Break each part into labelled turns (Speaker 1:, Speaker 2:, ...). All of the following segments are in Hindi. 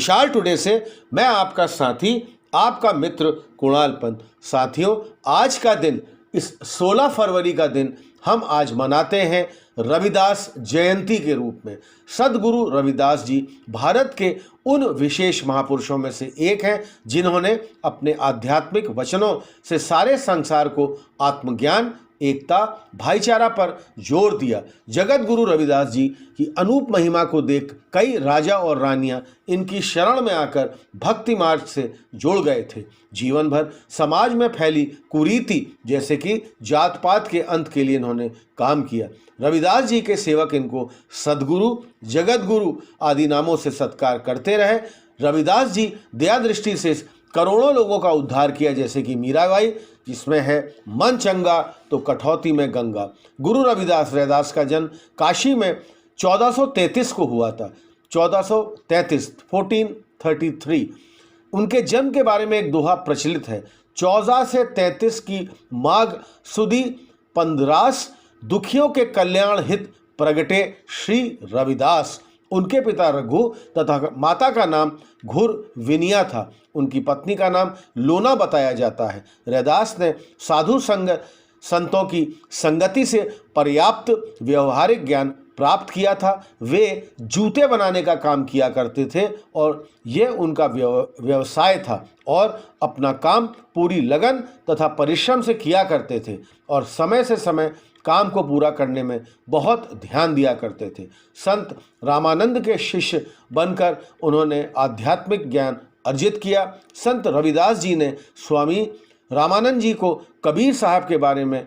Speaker 1: विशाल टुडे से मैं आपका साथी, आपका मित्र कुणाल पंत। साथियों, आज का दिन, इस 16 फरवरी का दिन हम आज मनाते हैं रविदास जयंती के रूप में। सद्गुरु रविदास जी भारत के उन विशेष महापुरुषों में से एक हैं जिन्होंने अपने आध्यात्मिक वचनों से सारे संसार को आत्मज्ञान, एकता, भाईचारा पर जोर दिया। जगत गुरु रविदास जी की अनूप महिमा को देख कई राजा और रानियां इनकी शरण में आकर भक्ति मार्ग से जुड़ गए थे। जीवन भर समाज में फैली कुरीति जैसे कि जात पात के अंत के लिए इन्होंने काम किया। रविदास जी के सेवक इनको सद्गुरु, जगत गुरु आदि नामों से सत्कार करते रहे। रविदास जी दया दृष्टि से करोड़ों लोगों का उद्धार किया, जैसे कि मीराबाई, जिसमें है मन चंगा तो कठौती में गंगा। गुरु रैदास का जन्म काशी में 1433 को हुआ था। 1433 उनके जन्म के बारे में एक दोहा प्रचलित है। 14 से 33 की माघ सुदी 15 दुखियों के कल्याण हित प्रगटे श्री रविदास। उनके पिता रघु तथा माता का नाम घुर विनिया था। उनकी पत्नी का नाम लोना बताया जाता है। रैदास ने साधु संतों की संगति से पर्याप्त व्यवहारिक ज्ञान प्राप्त किया था। वे जूते बनाने का काम किया करते थे और ये उनका व्यवसाय था, और अपना काम पूरी लगन तथा परिश्रम से किया करते थे और समय से समय काम को पूरा करने में बहुत ध्यान दिया करते थे। संत रामानंद के शिष्य बनकर उन्होंने आध्यात्मिक ज्ञान अर्जित किया। संत रविदास जी ने स्वामी रामानंद जी को कबीर साहब के बारे में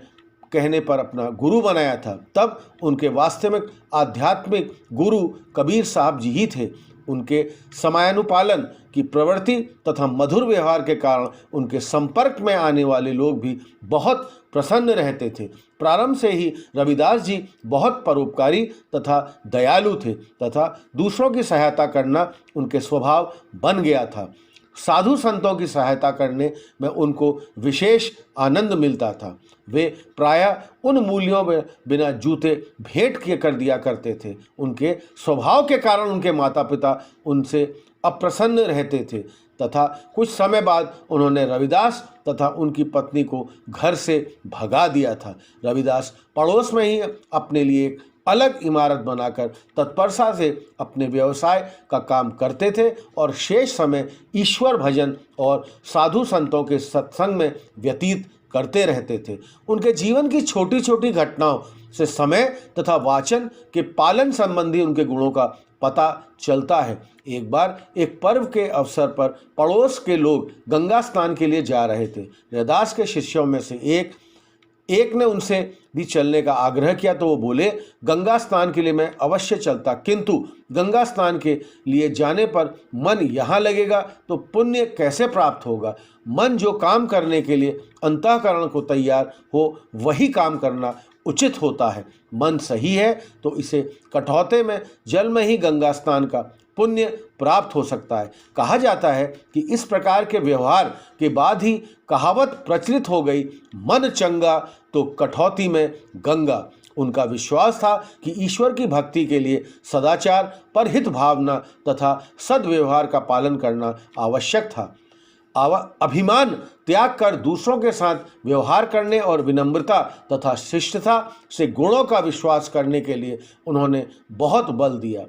Speaker 1: कहने पर अपना गुरु बनाया था। तब उनके वास्तविक आध्यात्मिक गुरु कबीर साहब जी ही थे। उनके समयानुपालन की प्रवृत्ति तथा मधुर व्यवहार के कारण उनके संपर्क में आने वाले लोग भी बहुत प्रसन्न रहते थे। प्रारंभ से ही रविदास जी बहुत परोपकारी तथा दयालु थे तथा दूसरों की सहायता करना उनके स्वभाव बन गया था। साधु संतों की सहायता करने में उनको विशेष आनंद मिलता था। वे प्रायः उन मूल्यों में बिना जूते भेंट किए कर दिया करते थे। उनके स्वभाव के कारण उनके माता पिता उनसे अप्रसन्न रहते थे तथा कुछ समय बाद उन्होंने रविदास तथा उनकी पत्नी को घर से भगा दिया था। रविदास पड़ोस में ही अपने लिए एक अलग इमारत बनाकर तत्परता से अपने व्यवसाय का काम करते थे और शेष समय ईश्वर भजन और साधु संतों के सत्संग में व्यतीत करते रहते थे। उनके जीवन की छोटी छोटी घटनाओं से समय तथा वाचन के पालन संबंधी उनके गुणों का पता चलता है। एक बार एक पर्व के अवसर पर पड़ोस के लोग गंगा स्नान के लिए जा रहे थे। रैदास के शिष्यों में से एक ने उनसे भी चलने का आग्रह किया तो वो बोले, गंगा स्नान के लिए मैं अवश्य चलता, किंतु गंगा स्नान के लिए जाने पर मन यहाँ लगेगा तो पुण्य कैसे प्राप्त होगा। मन जो काम करने के लिए अंतःकरण को तैयार हो वही काम करना उचित होता है। मन सही है तो इसे कठौते में जल में ही गंगा स्नान का पुण्य प्राप्त हो सकता है। कहा जाता है कि इस प्रकार के व्यवहार के बाद ही कहावत प्रचलित हो गई, मन चंगा तो कठौती में गंगा। उनका विश्वास था कि ईश्वर की भक्ति के लिए सदाचार, परहित भावना तथा सद्व्यवहार का पालन करना आवश्यक था। अभिमान त्याग कर दूसरों के साथ व्यवहार करने और विनम्रता तथा शिष्टता से गुणों का विश्वास करने के लिए उन्होंने बहुत बल दिया।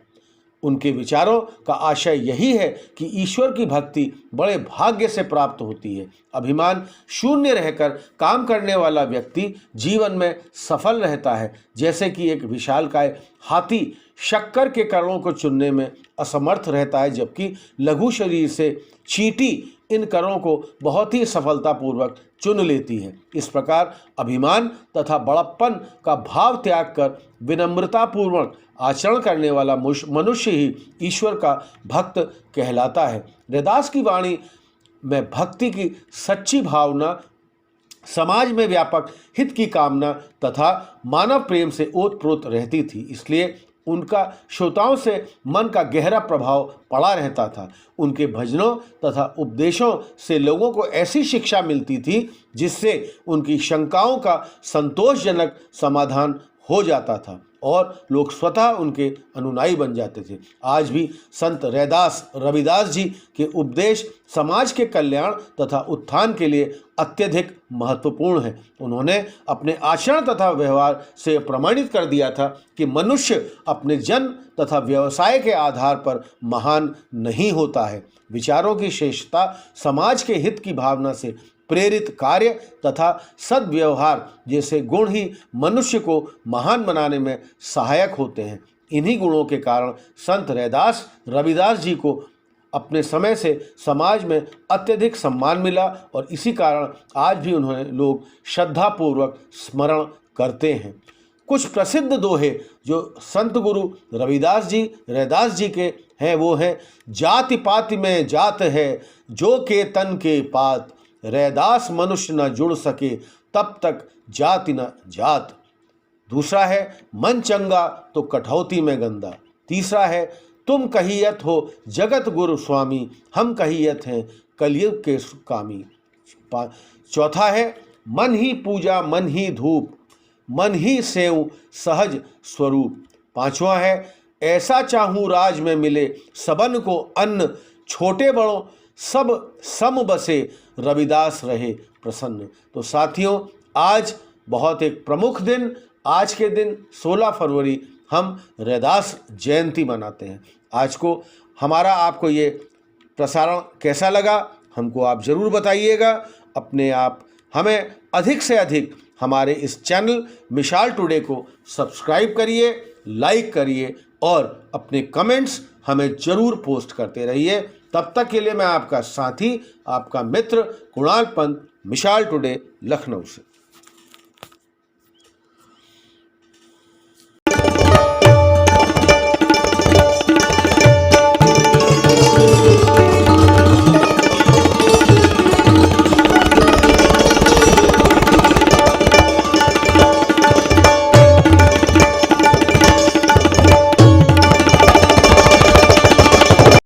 Speaker 1: उनके विचारों का आशय यही है कि ईश्वर की भक्ति बड़े भाग्य से प्राप्त होती है। अभिमान शून्य रहकर काम करने वाला व्यक्ति जीवन में सफल रहता है। जैसे कि एक विशालकाय हाथी शक्कर के कणों को चुनने में असमर्थ रहता है, जबकि लघु शरीर से चींटी इन कणों को बहुत ही सफलतापूर्वक चुन लेती है। इस प्रकार अभिमान तथा बड़प्पन का भाव त्याग कर विनम्रतापूर्वक आचरण करने वाला मनुष्य ही ईश्वर का भक्त कहलाता है। रैदास की वाणी में भक्ति की सच्ची भावना, समाज में व्यापक हित की कामना तथा मानव प्रेम से ओतप्रोत रहती थी। इसलिए उनका श्रोताओं से मन का गहरा प्रभाव पड़ा रहता था। उनके भजनों तथा उपदेशों से लोगों को ऐसी शिक्षा मिलती थी जिससे उनकी शंकाओं का संतोषजनक समाधान हो जाता था और लोग स्वतः उनके अनुयायी बन जाते थे। आज भी संत रविदास जी के उपदेश समाज के कल्याण तथा उत्थान के लिए अत्यधिक महत्वपूर्ण है। उन्होंने अपने आचरण तथा व्यवहार से प्रमाणित कर दिया था कि मनुष्य अपने जन्म तथा व्यवसाय के आधार पर महान नहीं होता है। विचारों की श्रेष्ठता, समाज के हित की भावना से प्रेरित कार्य तथा सद्व्यवहार जैसे गुण ही मनुष्य को महान बनाने में सहायक होते हैं। इन्हीं गुणों के कारण संत रविदास जी को अपने समय से समाज में अत्यधिक सम्मान मिला और इसी कारण आज भी उन्हें लोग श्रद्धापूर्वक स्मरण करते हैं। कुछ प्रसिद्ध दोहे जो संत गुरु रविदास जी के हैं वो हैं, जाति पाति में जात है जो के तन के पात, रैदास मनुष्य न जुड़ सके तब तक जाति न जात। दूसरा है, मन चंगा तो कठौती में गंदा। तीसरा है, तुम कहियत हो जगत गुरु स्वामी, हम कहियत हैं कलयुग के कामी। चौथा है, मन ही पूजा मन ही धूप, मन ही सेव सहज स्वरूप। पांचवा है, ऐसा चाहूँ राज में मिले सबन को अन्न, छोटे बड़ों सब सम बसे रविदास रहे प्रसन्न। तो साथियों, आज बहुत एक प्रमुख दिन, आज के दिन 16 फरवरी हम रैदास जयंती मनाते हैं। आज को हमारा आपको ये प्रसारण कैसा लगा हमको आप ज़रूर बताइएगा। अपने आप हमें अधिक से अधिक हमारे इस चैनल मिसाल टुडे को सब्सक्राइब करिए, लाइक करिए और अपने कमेंट्स हमें ज़रूर पोस्ट करते रहिए। तब तक के लिए मैं आपका साथी, आपका मित्र कुणाल पंत, मिसाल टुडे लखनऊ से।